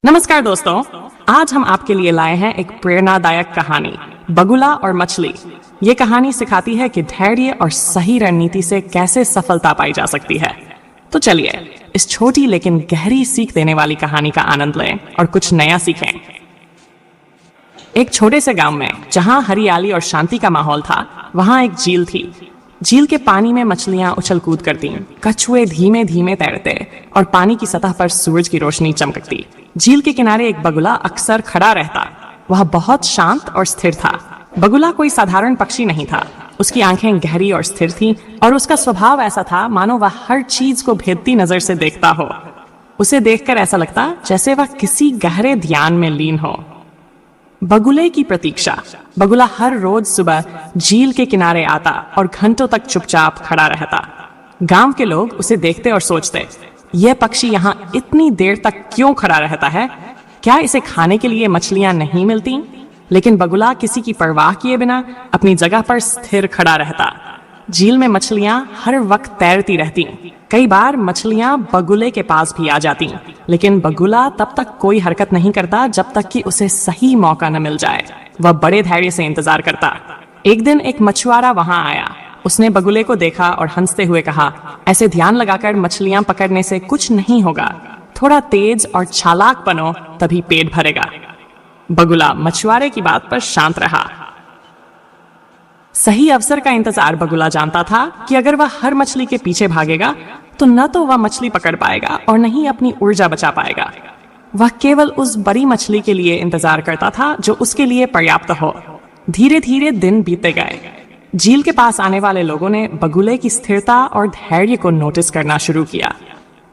नमस्कार दोस्तों, आज हम आपके लिए लाए हैं एक प्रेरणादायक कहानी, बगुला और मछली। ये कहानी सिखाती है कि धैर्य और सही रणनीति से कैसे सफलता पाई जा सकती है। तो चलिए इस छोटी लेकिन गहरी सीख देने वाली कहानी का आनंद लें और कुछ नया सीखें। एक छोटे से गांव में जहां हरियाली और शांति का माहौल था, वहां एक झील थी। झील के पानी में मछलियां उछल कूद करती, कछुए धीमे धीमे तैरते और पानी की सतह पर सूरज की रोशनी चमकती। झील के किनारे एक बगुला अक्सर खड़ा रहता। वह बहुत शांत और स्थिर था। बगुला कोई साधारण पक्षी नहीं था। उसकी आंखें गहरी और स्थिर थीं और उसका स्वभाव ऐसा था मानो वह हर चीज को भेदती नजर से देखता हो। उसे देखकर ऐसा लगता जैसे वह किसी गहरे ध्यान में लीन हो। बगुले की प्रतीक्षा। बगुला हर रोज सुबह झील के किनारे आता और घंटों तक चुपचाप खड़ा रहता। गांव के लोग उसे देखते और सोचते, यह पक्षी यहाँ इतनी देर तक क्यों खड़ा रहता है? क्या इसे खाने के लिए मछलियां नहीं मिलती? लेकिन बगुला किसी की परवाह किए बिना अपनी जगह पर स्थिर खड़ा रहता। झील में मछलियां हर वक्त तैरती रहती। कई बार मछलियां बगुले के पास भी आ जाती, लेकिन बगुला तब तक कोई हरकत नहीं करता जब तक कि उसे सही मौका न मिल जाए। वह बड़े धैर्य से इंतजार करता। एक दिन एक मछुआरा वहां आया। उसने बगुले को देखा और हंसते हुए कहा, ऐसे ध्यान लगाकर मछलियां पकड़ने से कुछ नहीं होगा। थोड़ा तेज और चालाक बनो, तभी पेट भरेगा। बगुला मछुआरे की बात पर शांत रहा। सही अवसर का इंतजार बगुला जानता था कि अगर वह हर मछली के पीछे भागेगा तो न तो वह मछली पकड़ पाएगा और न ही अपनी ऊर्जा बचा पाएगा। वह केवल उस बड़ी मछली के लिए इंतजार करता था जो उसके लिए पर्याप्त हो। धीरे धीरे दिन बीते गए। झील के पास आने वाले लोगों ने बगुले की स्थिरता और धैर्य को नोटिस करना शुरू किया।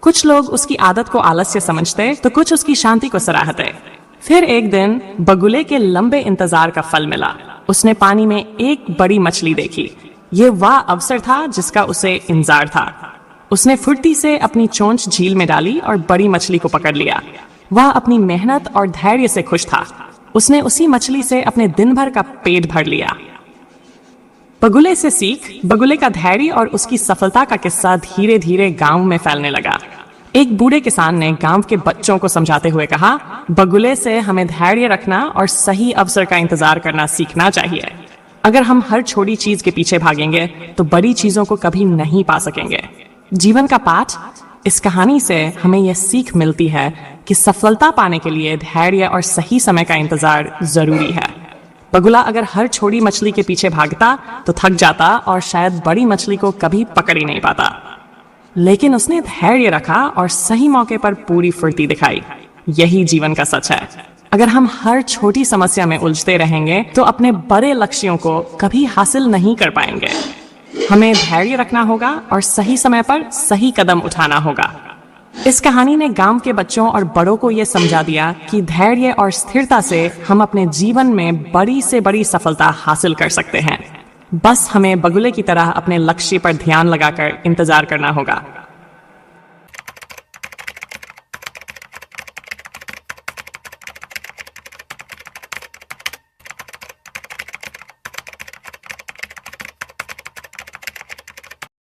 कुछ लोग उसकी आदत को आलस्य समझते तो कुछ उसकी शांति को सराहते। फिर एक दिन बगुले के लंबे इंतजार का फल मिला। उसने पानी में एक बड़ी मछली देखी। ये वह अवसर था जिसका उसे इंतजार था। उसने फुर्ती से अपनी चोंच झील में डाली और बड़ी मछली को पकड़ लिया। वह अपनी मेहनत और धैर्य से खुश था। उसने उसी मछली से अपने दिन भर का पेट भर लिया। बगुले से सीख। बगुले का धैर्य और उसकी सफलता का किस्सा धीरे धीरे गांव में फैलने लगा। एक बूढ़े किसान ने गांव के बच्चों को समझाते हुए कहा, बगुले से हमें धैर्य रखना और सही अवसर का इंतजार करना सीखना चाहिए। अगर हम हर छोटी चीज के पीछे भागेंगे तो बड़ी चीजों को कभी नहीं पा सकेंगे। जीवन का पाठ। इस कहानी से हमें यह सीख मिलती है कि सफलता पाने के लिए धैर्य और सही समय का इंतजार जरूरी है। बगुला अगर हर छोटी मछली के पीछे भागता तो थक जाता और शायद बड़ी मछली को कभी पकड़ ही नहीं पाता। लेकिन उसने धैर्य रखा और सही मौके पर पूरी फुर्ती दिखाई। यही जीवन का सच है। अगर हम हर छोटी समस्या में उलझते रहेंगे तो अपने बड़े लक्ष्यों को कभी हासिल नहीं कर पाएंगे। हमें धैर्य रखना होगा और सही समय पर सही कदम उठाना होगा। इस कहानी ने गांव के बच्चों और बड़ों को यह समझा दिया कि धैर्य और स्थिरता से हम अपने जीवन में बड़ी से बड़ी सफलता हासिल कर सकते हैं। बस हमें बगुले की तरह अपने लक्ष्य पर ध्यान लगाकर इंतजार करना होगा।